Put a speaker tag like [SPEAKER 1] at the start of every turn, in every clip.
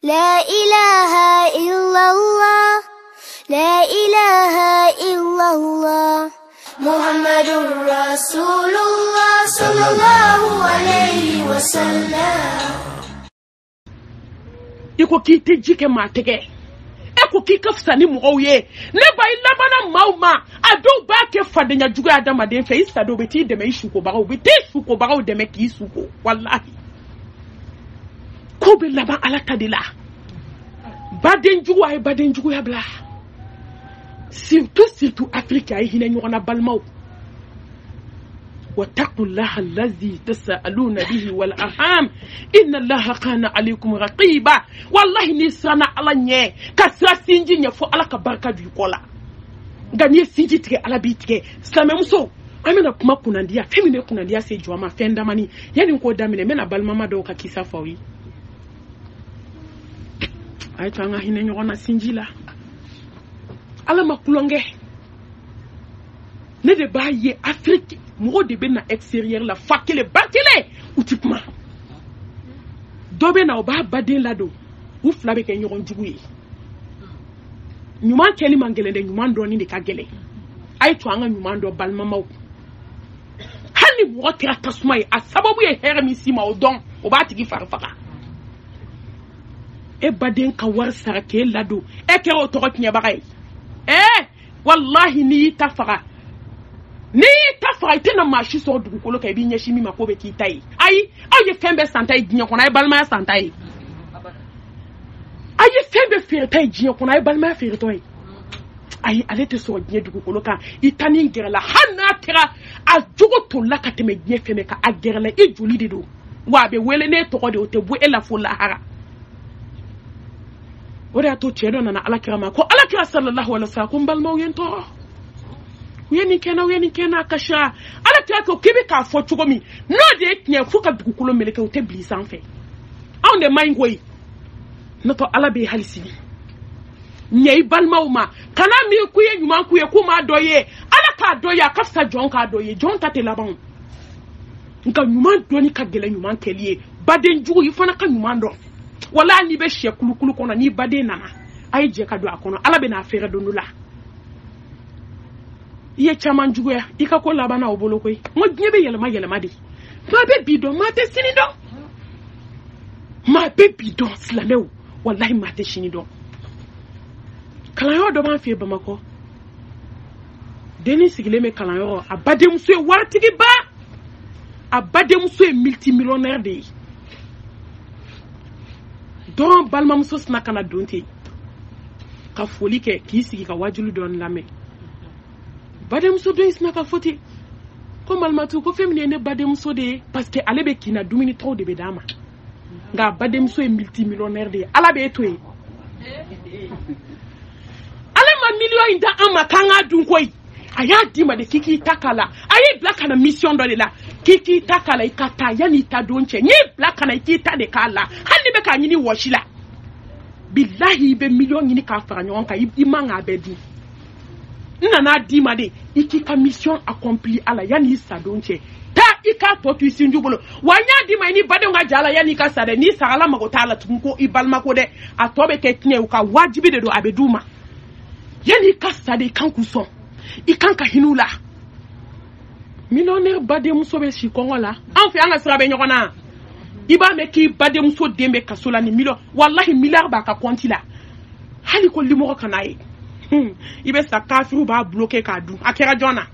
[SPEAKER 1] لا إله إلا الله لا إله إلا الله محمد رسول الله صلى الله عليه وسلم.
[SPEAKER 2] Iko kiti jike matege. Eko kika fsani mwoye. Neba ilamana mauma. Ado ba ke fadenya juga adama denfe. Isa do beti deme ishuko baka. Beti ishuko baka deme ki isuko. Wallahi. Kobe laba ala kadila. Baden juga ay baden juga ya bla. Surtout Afrique ay hine nyona balmau. واتقوا الله الذي تسألون به والأرحام إن الله كان عليكم رقيبا. والله نسانا على نيه كسر سنجي نفو على كبركة بيقولا غني سنجي تك على بيتك سلامسو amena kuma kunandia femine kunandia se jwama fenda mani yani nko damine mena balmama do ka kisa fawi ay tanga hine nyona sinjila ala makulonge ne de baye Afrique mo de be na extérieur la fakele bakele outikma dobe na oba badin lado ou flabe ke nyon juguyi nyuma keli mangele de nyuma ndo ni de kagele ay to anga nyuma ndo balmama hani mo tira tasmai asababu ye hermi sima odon oba tigi farfaka e badin ka war sarake lado e ke o to knya bagay wallahi ni tafaka ni tafaka tena mashi so dugu kolo ka bi nyashi mi makobe ki tai ai aye fembe santai ginya kona ai balma santai aye fembe fere tai ginya kona ai balma fere toi ai alete so ginya dugu kolo ka itani ngerala hanna tira a jugo to la ka teme ginya feme ka agerla e juli de do wa be wele ne to ko de o te bu ela fo la hara ora to chedo na alakira ma ko alakira sallallahu alaihi wasallam balma yento yeni kena kasha alakira ko kibi ka fo chugomi no de tnya fuka dukulo meleke o te blisan fe on de mangoi no to alabe halisini nyei balma uma kana mi kuye nyuma kuye kuma doye alaka doye akafsa jonka doye jonta te laban nka nyuma doni ka gele nyuma kelie baden jugu yifana ka nyuma ndo wala ni be she kulukulu kono ni bade nana ay je ka do akono ala be na afere do nula ye chaman jugu ya ika ko labana obolo koy mo nyebe yelma de ma be bidon ma te sini do ma be bidon slamew wallahi ma te sini do kala yo do man fi Bamako Denis Sigileme kala yo abade muso e wartigi ba abade muso e multimillionnaire de don balma muso sna kana donte ka foli ke ki sigi ka wajulu don lame bade muso do sna ka foti ko malmatu ko femine ne bade muso de parce que ale be kina dumini trop de bedama nga bade muso e multimillionnaire de ala be toy ale ma million inda ama kanga dun koy aya dima de kiki takala ayi black na mission do de la kiki takala ikata yani ta donche ni black na ikita de kala handi be ka nyini woshila billahi be million nyini ka fara nyon ka imanga bedu nana dima de ikika mission accompli ala yani sa donche ta ika to tu sinjubolo wanya dima ni bade nga jala yani ka sade ni sagala magotala tunko ibalma ko de atobe ke tinye uka wajibi de do abeduma yani ka sade kan kuson ikanka hinula millionnaire bade muso be shi kongo la an fi anga sira be nyokona iba me ki bade muso dembe kasola ni million wallahi milliard ba ka konti la hali ko limo kana yi ibe sa kafiru ba bloquer ka du akera jona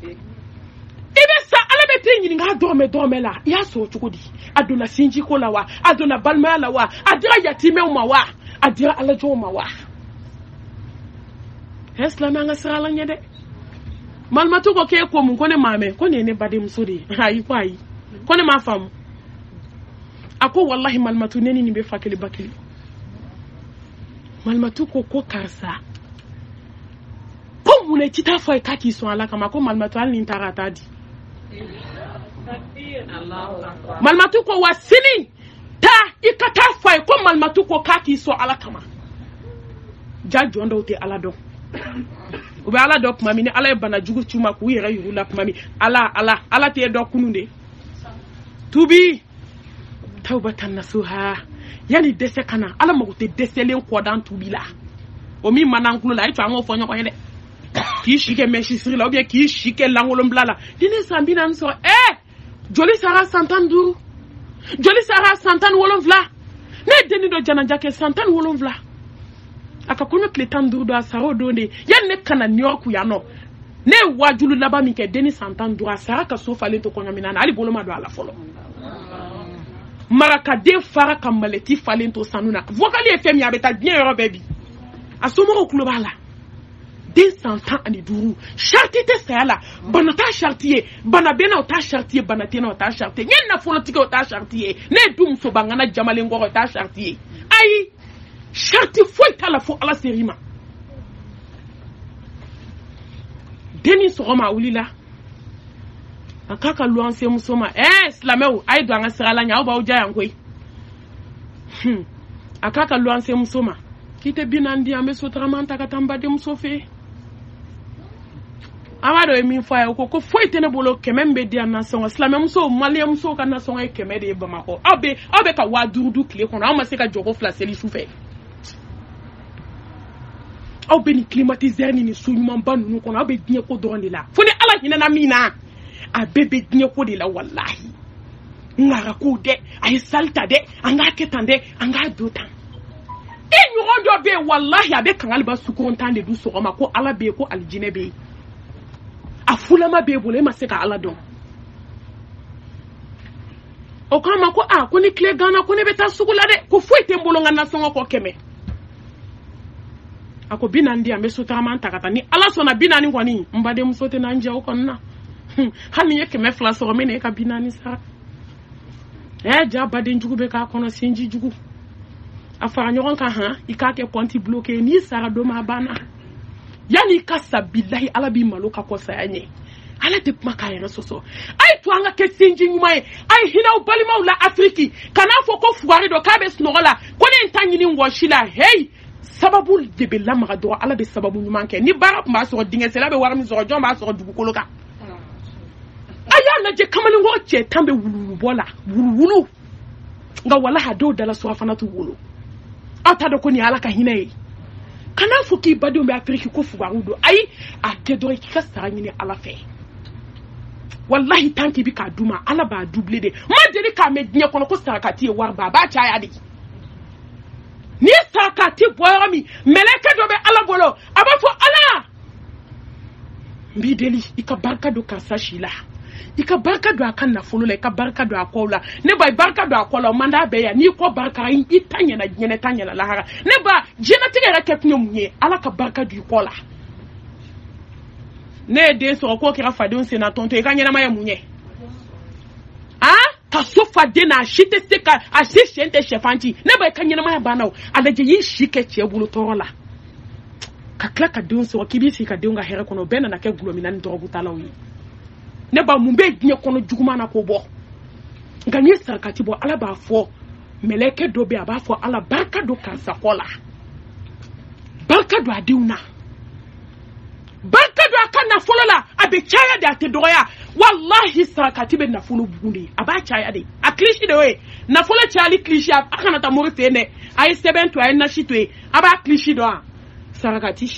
[SPEAKER 2] ibe sa ala be tinyi nga dorme la ya so chukudi adona sinji ko la wa adona balma la wa adira yatime uma wa adira ala jo ma wa Hesla nanga sala nyede malmatu ko ke ko mun ko ne mame ko ne bade musodi ayi ko ayi ko ne ma fam ako wallahi malmatu neni ni be fakeli bakeli malmatu ko karsa ko mun e tita fo e kaki so ala kama ko malmatu al ni tarata di malmatu ko wasini ta ikata fo ko malmatu ko kaki so ala kama jajo ndo te ala do ube ala do kuma mi ni ala bana jugu chuma ku yere yuru la kuma mi ala te do kununde tubi tawbatan nasuha yani dese kana ala mago te deselen ko dan tubila o mi manankulo la itu ango fonyo ko yede ki shike meshi siri la ou bien ki shike langolom blala dine sambina nso joli sara santanduru joli sara santan wolonvla ne deni do jananja ke santan wolonvla aka kono kletanduru do asaro do ne yan ne kana New York ya no ne wajulu laba mi ke deni santanduru asara ka sofa le to konya minana ali boloma do ala folo maraka de fara kamaleti falento sanuna vocali fm ya beta bien euro baby asomo ko bala 200 ani duru charti te sala bana ta chartier bana bena ta chartier bana tena ta chartier nyen na politique ta chartier ne dum so bangana jamale ngoro ta chartier ai charti foi tala fo ala serima deni so ma ulila akaka luanse musoma slameu ai do anga sirala nya oba uja yankoi akaka luanse musoma kite binandi ambe sotramanta katamba de musofe amado emi fa ko foi tene bolo kemembe dia na songa slameu muso malia muso kana songa kemede bamako abe ka wadudu kle kono amase ka jogo flaseli soufe abe ni climatiser ni sunyuma banu kono abe dinye ko dorande la foni ala hina na mina a bebe dinye ko de la wallahi ngara ko de ay salta de anga ketande anga dotan e nyoro do be wallahi abe kangal ba sukurontande du so ma ko ala be ko aljine be afula ma be bole ma se ka ala don o kama ko ko ni kle gana ko ne beta sugula de ko foite mbolo ngana songo ko keme ako binandi ambe sotamanta kata ni ala sona binani kwani mbade musote na nje o konna hani yake me fla so mene ka binani sa ja bade njugu be ka kono sinji jugu afara nyoron ka ikake ponti bloqué ni sara do ma bana yani ka sabillahi ala bi maloka ko sayanye ala te maka yana soso ai to anga ke sinji nyumai ai hina ubalima ula afriki kana fo ko fuari do ka be snogola ko ne ntanyini ngoshila hey sababu de be lamra do ala be sababu nyumanke ni bara ma so dinga sela be warami so jomba so dugukolo ka aya na je kamali ngo che tambe wulu bola wulu nga wala hado dala so afana tu wulu ata do ko ni ala ka hinayi kana fuki bado be afriki ko fuwarudo ai akedo ki ka sarani ala fe wallahi tanki bi ka duma ala ba double de ma deli ka me dnya kono ko sarakati e war ba cha ya di ni sarakati boyami meleke do be ala bolo aba fo ala mbi deli ika barka do ka sashila ika barka do akan na fulu la ika barka do akola ne ba barka do akola manda be ya ni ko barka in itanya na nyene tanya la lahara ne ba jena tigere ketnyo munye ala ka barka do kola ne de so ko kira fadon sena tonto e kanyena maya munye ka sofa de na shite seka asishente shefanti ne ba kanyena maya banawo alaje yi shike che bulu torola ka klaka don so kibisi ka donga here kono bena na ke gulo minani dorogu talawi ne ba mumbe gnye kono juguma na ko bo ngani sarkati bo ala ba fo meleke do be aba fo ala barka do kansa kola barka do adiuna barka do akana folola abe chaya de atedoya wallahi sarkati be na folo bugundi aba chaya de aklishi de we na folo chali klishi akana ta mori fene ay sebentu ay na shitwe aba klishi do sarkati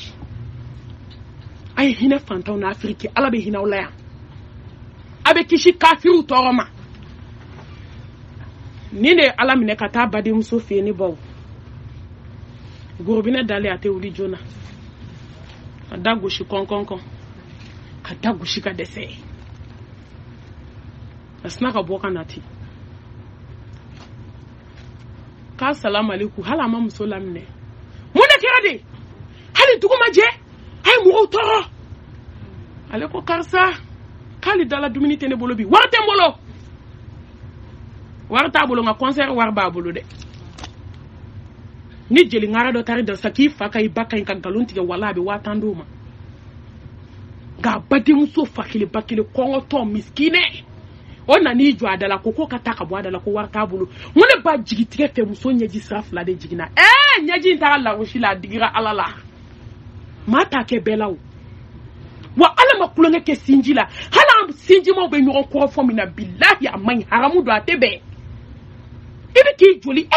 [SPEAKER 2] ay hina fanta na afriki ala be hina ulaya abe kishi kafiru toroma nine ala mine kata bade muso fe ni baw gorobine dale ate wuli jona adago shi konkonkon kadago shi ka dese asna ka boka nati ka salamu alaikum hala ma muso lamne muna kirade hali duguma je ay mu toro aleko karsa kali dala dumini tene bolo bi warte mbolo warta bolo nga concert war ba bolo de ni jeli ngara do tari da sakifa kay bakay kan galunti ga wala be watanduma ga badi muso fakile bakile kongo to miskine ona ni jo adala koko kataka bo adala ko warta bolo mune ba jigitike fe muso nyaji safla de jigina nyaji ntara la roshila digira alala mata ke belawo wa ala makulonge ke sinjila hala sinji mo be nyoro ko fo mina billahi amman haramu do atebe ibi ki joli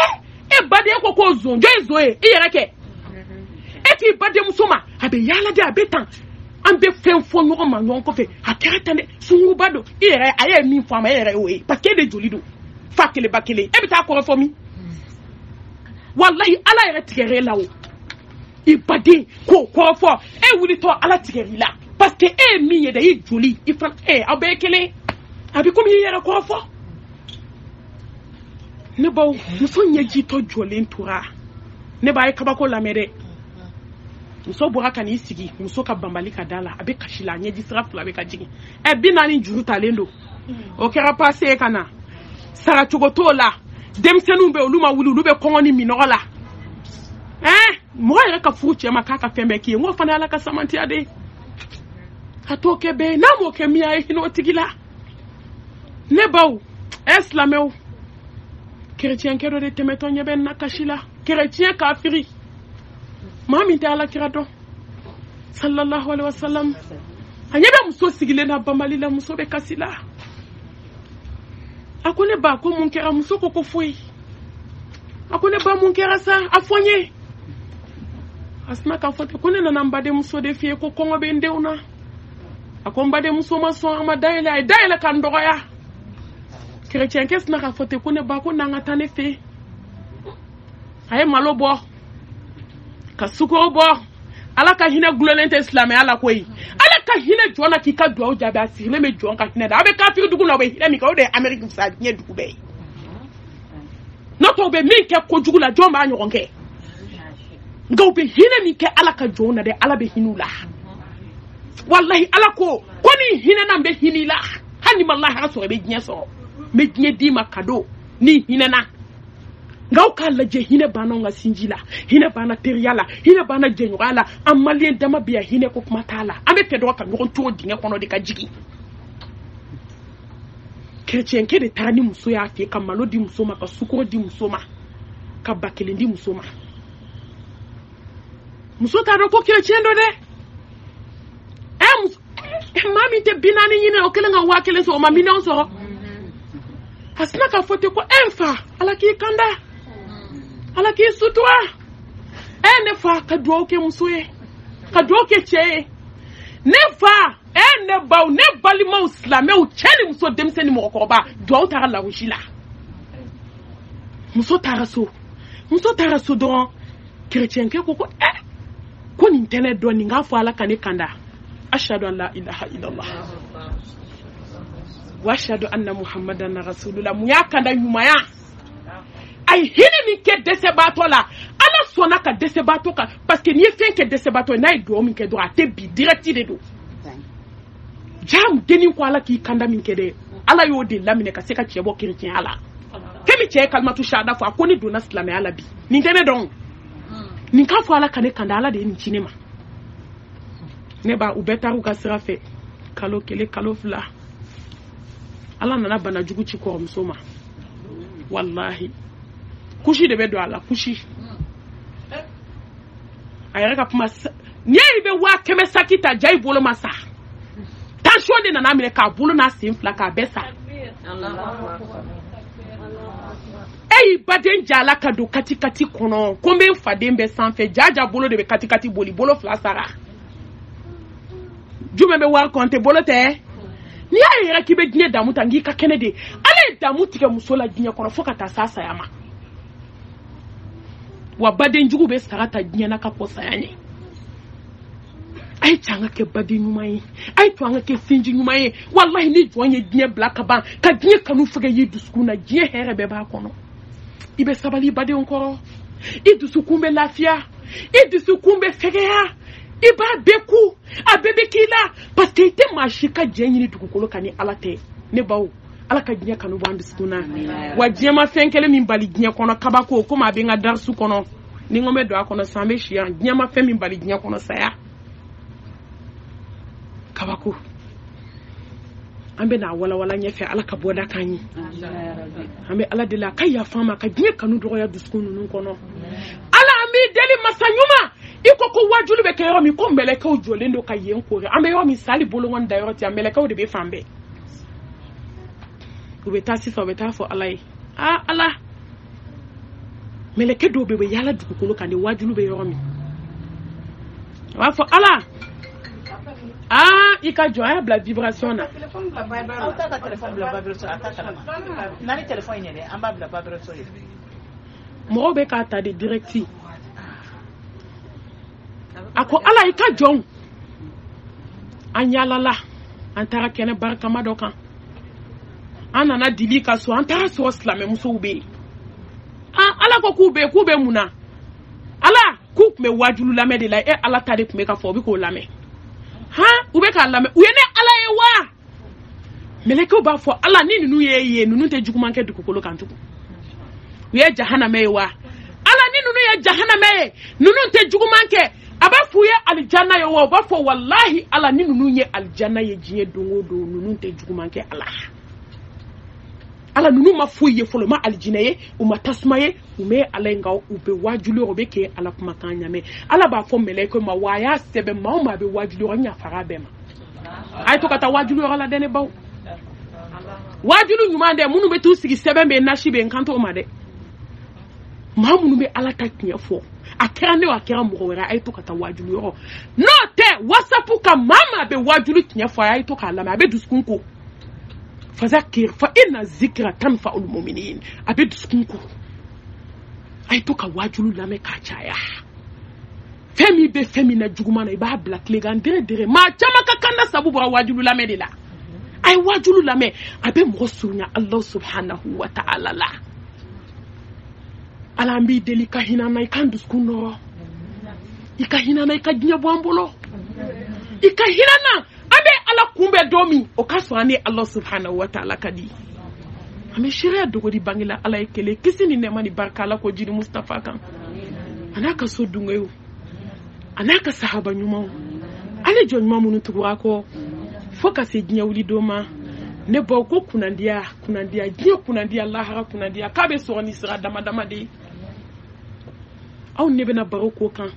[SPEAKER 2] bade ko zonjo ezoe iyereke eti bade musoma abe yala de abetan ambe fenfo no ma nyon ko fe akata ne sunu bado iyere aye mi fo ma iyere we parce que de jolido fakele bakele e bita ko fo mi wallahi ala yere tigere lawo ibade ko fo e wuli to ala tigere la parce que e mi yede yi joli ifan abekele abi ko mi yere ko fo ne ba muso nyaji to jolen tura ne ba kabako la mere muso bora kan isigi muso ka bambali ka dala abe kashila nyaji sraf la be ka jigi e binani juru talendo o kera passé kana sara chogoto la demsenu be oluma wulu be kongoni minola mo yere ka fuche makaka fembe ki ngo fana ala ka samanti ade atoke be na mo ke miya hino tigila ne baw islameu chrétien kedo de temeton nyeben nakashila chrétien kafiri mami ta ala kirado sallallahu alaihi wasallam anyebe muso sigile na bambali la muso be kasila akone ba ko munkera muso ko foi akone ba munkera sa afonye asma ka fote kone na namba de muso de fie ko kongo be ndeuna akomba de muso maso ama daila kan doya chrétien kes na ka fote kone ba ko nanga tane fe ay malobo ka suko bo ala ka hina glolente islam ala koyi ala ka hina jona ki ka duwa jabe asile me jon ka hina da abe ka fi dugu na be hina mi ka o de america sa nye dugu be no to be mi ke ko jugu la jomba anyo nke ngaw be hina mi ke ala ka jona de ala be hinula wallahi ala ko ni hina na be hinila hani wallahi aso be gnye so me gnye di makado ni hina na ngaw ka laje hine bana nga sinjila hine bana teriala hine bana jenyala amalien dama biya hine ko matala ambe pedo ka ngon to dinga kono de ka jigi chrétien ke de tani muso ya fi ka malo di muso ma ka sukoro di muso ma ka bakele di muso ma muso ta do ko chrétien do de mami te binani yine o kele nga wa kele so ma minon so asna ka fote ko enfa ala ki kanda ala ki sutwa ne fa ka do ke musoye ka do ke che ne fa ne baw ne bali ma islam e cheni muso demseni mo ko ba do tara la wujila muso tara so do chrétien ke ko ko ni internet do ni nga fa ala kan kanda ashhadu an la ilaha illallah wa ashhadu anna muhammadan rasulullah mu yakanda yumaya ay hine mi ke dese bato la ala sona ka dese bato ka parce que ni fin ke dese bato na do mi ke do ate bi direct de do jam deni ko ala ki kanda mi ke de ala yo de lamine ka se ka chebo chrétien ala kemi che kalmatu shada fa ko ni do na islam ala bi ni tene don ni ka fo ala kane kanda ala de ni cinema ne ba ubetaru ka sira fe kalo kele kalo fla ala nana bana jugu ci ko musoma wallahi kushi de be do ala kushi ayara ka puma ni be wa keme sakita jai bolo masa tension de nana mire ka bolo na simfla ka besa baden jala ka do katikati kono kombe faden be sanfe jaja bolo de be katikati bolo flasara jume be war konte bolo te ni ayira ki be dine damu tangi ka kenede ale damu tike musola dine kono foka ta sasa yama wa baden jugu be sarata dine na ka posa yanye ay tanga ke baden nyumai ay twanga ke sinji nyumai wallahi ni joanye dine black ban ka dine kanu fuga yidu skuna dine here be ba kono ibe sabali baden ko idu sukumbe lafia idu sukumbe fegeya iba beku abebe kila parce que ite mashika jenyi ni dukukolo kani alate ne bawo alaka ginya kanu bandu skuna wajema fenkele min bali ginya kono kabako ko ma be nga darsu kono ni ngome do akono sambe shia ginya ma fe min bali ginya kono saya kabako ambe na wala nyefe alaka boda kanyi ambe ala de la kaya fama ka ginya kanu do ya duskunu nun kono ala ami deli masanyuma iko ko wajulu be kayo mi ko mbeleka o jolendo ka yen ko ambe yo mi sali bolo won da yoroti ambeleka o de be fambe ubeta si so beta fo alai ala meleke do be yala dugukolo kan de wajulu be yoro mi wa fo ala ika jo ya bla vibration na
[SPEAKER 3] téléphone bla vibration ta téléphone bla vibration atakala nani téléphone ne amba bla vibration
[SPEAKER 2] mo be ka ta de directi ako ala ika jo anyalala antara kene barka madokan anana dili ka so antara so slame muso ube ala ko kube muna ala ku me wajulu lame de la ala tade ku me ka fo bi ko lame ube ka lame uyene ala ye wa meleke ba fo ala ni nunu ye nunu te jukuma nke dukukolo kantuku uye jahannama ye wa ala ni nunu ye jahannama ye nunu te jukuma nke abafuye aljanna yo wa ba fo wallahi ala ni nunu ye aljanna ye jiye dongo do nunu te jukuma nke ala nunu ma fuye folo ma aljina ye uma tasma ye ume ala nga ube wajuli obe ke ala kuma kanya me ala ba fo meleke ma waya sebe ma ma be wajuli o nya fara be ma ay to kata wajuli o ala dene baw wajuli nyuma de munu be tu sigi sebe be nashi be nkanto o ma de ma munu be ala takinya fo akira ne wa kira mo wera ay to kata wajuli o no te whatsapp ka mama be wajuli kinya fo ay to kala ma be duskunko fazakir fa inna zikra tanfa'ul mu'minin abid skunku ay to ka wajulu lame ka chaya femi be femi na juguma na iba black legan dire ma chama ka kanda sabu bra wajulu lame de la ay wajulu lame abe mo sunya Allah subhanahu wa ta'ala la ala mbi delika hina na ikandu skuno ikahina na ikajnya bwambolo ikahina na abe ala kumbe domi o kaso ane Allah subhanahu wa ta'ala kadi ame shiriya dogodi bangila ala ekele kisini ne mani barka ala ko jiri Mustafa kan anaka so dungayo anaka sahaba nyuma ale jon mamunu tugura ko foka se nyawli doma ne bo ko kunandia je kunandia lahara kunandia kabe so ni sira dama de aw ne bena baroko kan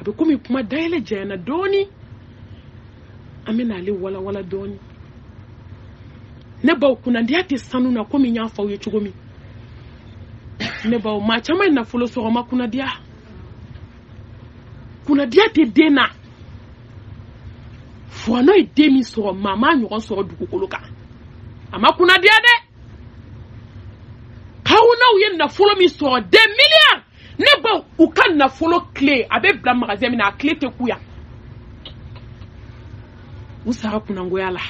[SPEAKER 2] abe komi kuma dayele jana doni amena le wala doni ne ba kuna ndi ati sanu na komi nya fa uye chugomi ne ba ma chama na fulo so ma kuna dia te dena fo no idemi so mama nyo so dukukoloka ama kuna dia de kauna uye na fulo mi so 2 millions ne ba ukan na fulo clé abe bla magazine na clé te kuya usara kuna ngoyala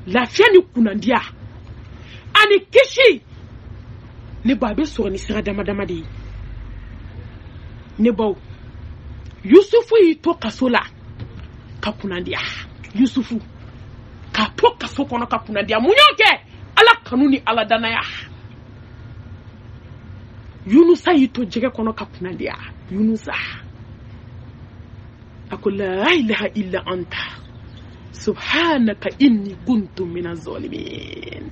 [SPEAKER 2] lafia ni kuna ndia ani kishi ne babe so ni sira dama de ne baw Yusufu ito kasola ka kuna ndia Yusufu ka to kaso kono ka kuna ndia munyoke ala kanuni ala danaya Yunusa ito jege kono ka kuna ndia Yunusa akul la ilaha illa anta subhanaka inni kuntu minaz zalimin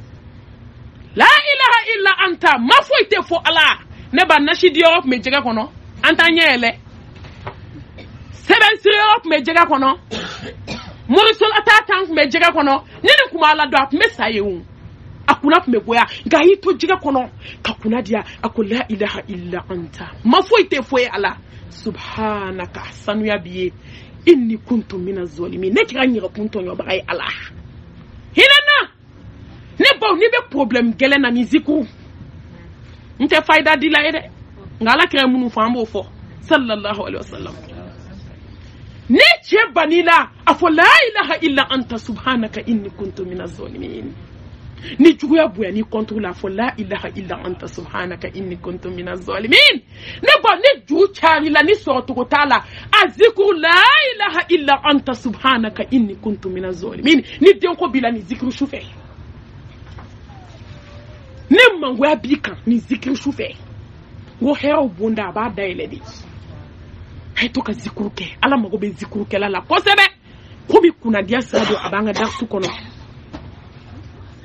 [SPEAKER 2] la ilaha illa anta mafoite fo ala ne ba nashidi op me jega kono anta nyele seben sire op me jega kono morisul atatan me jega kono nini kuma ala do ap me sayewu akuna me goya gayi to jega kono kakuna dia akul la ilaha illa anta mafoite fo ala subhanaka sanu ya biye inni kuntu minaz zalimin ne kira nyira punto nyo bagay Allah hinana ne baw ni be problem gele na ni ziku nte fayda dila ede ngala kire munu fambo fo sallallahu alaihi wasallam ne che banila afo la ilaha illa anta subhanaka inni kuntu minaz zalimin ni juguya buya ni contre la fo la ilaha illa anta subhanaka inni kuntu minaz zalimin ne ba ne ju chari la ni so to tala azikru la ilaha illa anta subhanaka inni kuntu minaz zalimin ni den ko bila ni zikru shufe ne mango ya bika ni zikru shufe go hero bunda ba daile di hay to ka zikru ke ala mago be zikru ke la kosebe ko bi kuna dia sado abanga darsu kono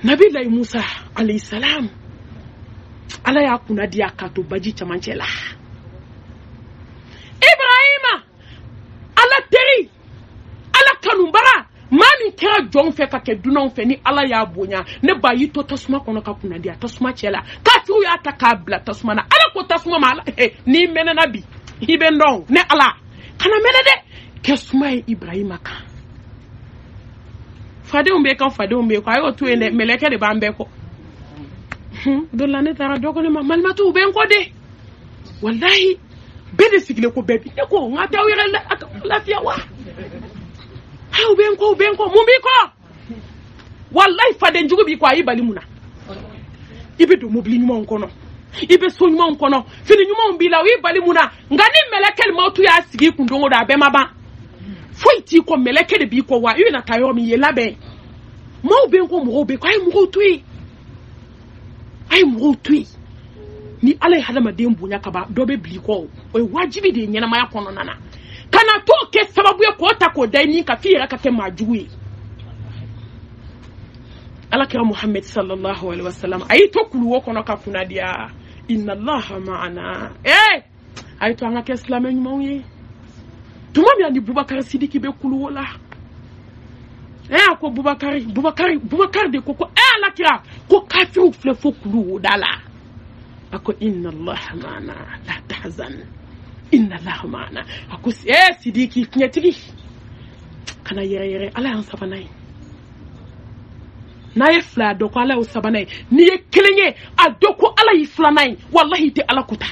[SPEAKER 2] Nabi Lai Musa alayhi salam ala ya kuna dia kato baji chamanchela Ibrahima ala teri ala kanumbara mani kɛra jɔn fɛ ka kɛ dunanw fɛ ni ala y'a bonya ne ba y'i to tasuma kɔnɔ ka kunnadiya tasuma cɛ la kafiriw y'a ta k'a bila tasuma na ala ko tasuma ma ala n'i mɛnɛna bi i bɛ n dɔn ne ala kana mɛnɛ dɛ kɛ suma ye Ibrahima kan fadenw bɛ kan fadenw bɛ kɔ a y'o to yen dɛ mɛlɛkɛ de b'an bɛɛ kɔ dɔ la ne taara dɔ ko ne ma malimatuw bɛ n kɔ de wallahi bɛɛ de sigilen ko bɛɛ bi ne ko n ka taa aw yɛrɛ lafiya wa aw bɛ n kɔ mun b'i kɔ wallahi faden jugu b'i kɔ a y'i bali mun na i bɛ don mobili ɲumanw kɔnɔ i bɛ so ɲumanw kɔnɔ fini ɲumanw b'i la o y'i bali mun na nka ni mɛlɛkɛ mawutu y'a sigi kun don o don a bɛɛ ma ban foyi t'i kɔ mɛlɛkɛ de b'i kɔ wa i bɛna taa yɔrɔ min ye labɛn maaw bɛ n kɔ mɔgɔw bɛ kɔ a ye mɔgɔw to yen a ye mɔgɔw to yen ni ala ye hadamaden bonya ka ban dɔ bɛ bila i kɔ o ye wajibi de ye ɲɛnamaya kɔnɔna na kana to kɛ sababu ye k'o ta k'o da i ni ka f'i yɛrɛ ka kɛ maa jugu ye alakira Muhammad sallallahu alaihi wasallam a y'i to kuluwo kɔnɔ ka kunnadiya inna allaha ma'ana a y'i to an ka kɛ silamɛ ɲumanw ye tuma min ni Bubakari Sidiki bɛ kuluwo la a ko Bubakari de ko alakira ko kafiriw filɛ fo kuluwo da la a ko inna allaha ma'ana la tahzan inna allaha ma'ana a ko Sidiki tiɲɛtigi kana yɛrɛ ala y'an sabanan ye n'a ye fila dɔn ko ala y'o sabanan ye n'i ye kelen ye a dɔn ko ala y'i filanan ye wallahi i tɛ ala kuta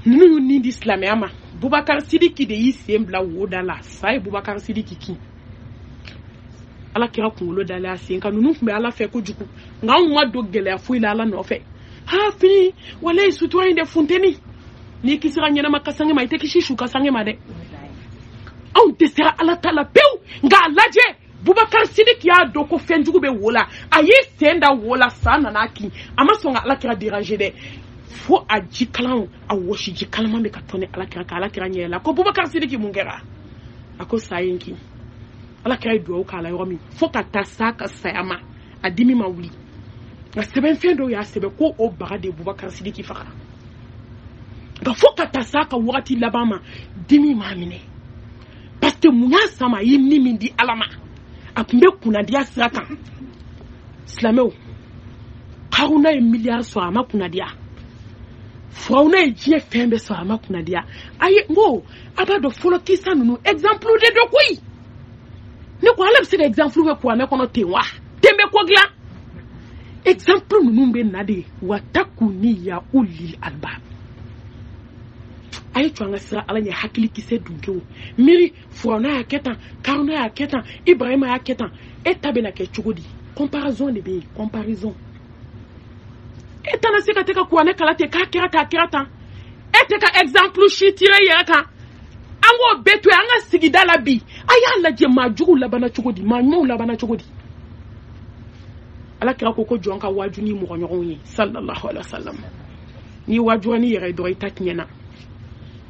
[SPEAKER 2] ninnu y'u ni di silamɛya ma Bubakari Sidiki de y'i sen bila wo da la sa ye Bubakari Sidiki kin ala kira kunkolo dalen a sen kan ninnu tun bɛ ala fɛ kojugu nka anw ma don gɛlɛya foyi la ala nɔfɛ fini walayi sutura in de funteni n'i kisira ɲɛnama ka sange ma i tɛ kisi su ka sange ma dɛ anw tɛ sera ala ta la pewu nka a lajɛ Bubakari Sidiki y'a dɔn ko fɛn jugu bɛ wo la a y'i sen da wo la sa nana kin a ma sɔn ka ala kira déranger dɛ fo a ji kalan a wɔsi ji kalaman bɛ ka tɔni ala kira ka ala kira ɲɛ la ko Bubakari Sidiki mun kɛra a ko sa ye n kin ala kira ye duwawu k'a la yɔrɔ min fo ka taa sa ka saya ma a dimi ma wuli nka sɛbɛnfɛn dɔw y'a sɛbɛn ko o baga de Bubakari Sidiki faga nka fo ka taa sa ka wagati laban ma dimi m'a minɛ parce que mun y'a sama a ye ni min di ala ma a tun bɛ kunnadiya sira kan silamɛw Haruna ye miliyari sɔrɔ a ma kunnadiya Firawuna ye diɲɛ fɛn bɛɛ sɔrɔ a ma kunnadiya ayi n ko a b'a dɔn fɔlɔ kisa ninnu exemple de don koyi ne ko ala bɛ se ka exemple bɛ kuranɛ kɔnɔ ten wa ten bɛ ko dilan exemple ninnu bɛ na de watakuniya ulil albab a ye to an ka sira ala ɲɛ hakili kisɛ dunkew miiri Firawuna y'a kɛ tan Karuna y'a kɛ tan Ibrahima y'a kɛ tan e ta bɛna kɛ cogo di comparaison de bɛ yen comparaison e tana se ka tɛ ka kuranɛ kala ten k'a kɛra tan e tɛ ka exemple si tire yɛrɛ kan an k'o bɛɛ to yen an ka sigida la bi a y'a lajɛ maa jugu labana cogo di maa ɲumanw labana cogo di ala kira ko jɔn ka waaju ni mɔgɔ ɲɔgɔnw ye sallallahu alaihi wasallam n'i waajura ni yɛrɛ ye dɔrɔn i ta tiɲɛna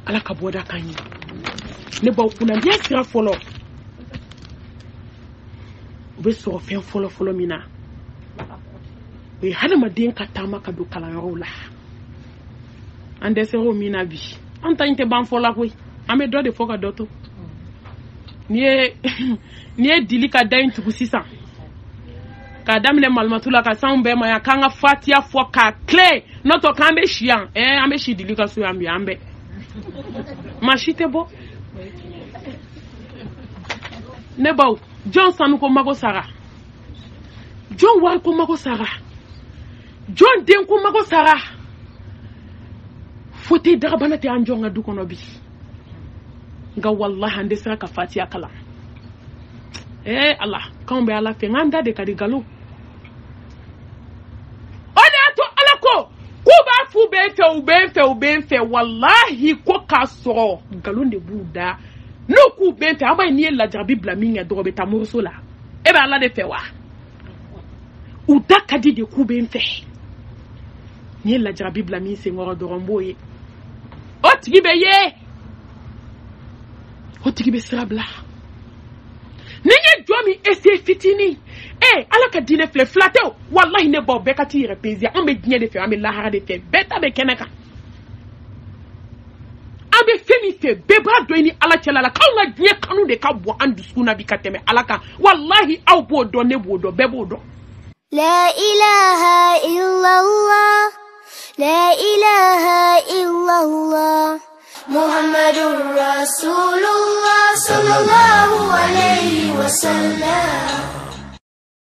[SPEAKER 2] ala ka bɔda kan ye ne baw kunnadiya sira fɔlɔ u bɛ sɔrɔ fɛn fɔlɔ min na o ye hadamaden ka taama ka don kalanyɔrɔw la an dɛsɛr'o min na bi an ta in tɛ ban fɔla koyi an bɛ dɔ de fɔ ka dɔ to n'i ye dili ka da in tugu sisan k'a daminɛ malimatu la ka s'anw bɛɛ ma yan k'an ka fatiya fɔ k'a tile n'o tɛ k'an bɛ si yan an bɛ si dili ka so yan bi an bɛɛ maa si tɛ bɔ ne baw jɔn sanu ko mago sara jɔn wari ko mago sara jɔn den ko mago sara fo tɛ dagabana tɛ an jɔn ka du kɔnɔ bi nka wallahi an tɛ sera ka fatiya kalan ala k'anw bɛ ala fɛ nk'an da de ka di nkalon o de y'a to ala ko k'u b'a f'u bɛ n fɛ wallahi ko k'a sɔrɔ nkalon de b'u da n'u k'u bɛ n fɛ an b'a ye n'i ye lajarabi bila min kɛ dɔrɔn bɛ taa moriso la e bɛ ala de fɛ wa u da ka di de k'u bɛ n fɛ n'i ye lajarabi bila min senkɔrɔ dɔrɔn n b'o ye o tigi bɛ ye o tigi bɛ sira bila ni ye jɔn min ese fitinin ala ka diinɛ filɛ fila tɛ o wallahi ne baw bɛɛ ka t'i yɛrɛ peser an bɛ diɲɛ de fɛ an bɛ lahara de fɛ bɛɛ ta bɛ kɛnɛ kan an bɛ fɛn min fɛ bɛɛ b'a dɔn ni ala cɛla la k'anw ka diɲɛ kanu de ka bon an dusukun na bi ka tɛmɛ ala kan wallahi aw b'o dɔn ne b'o dɔn bɛɛ b'o dɔn.
[SPEAKER 1] La ilaha illallah, la ilaha illallah, Muhammadur Rasulullah sallallahu alayhi wa sallam.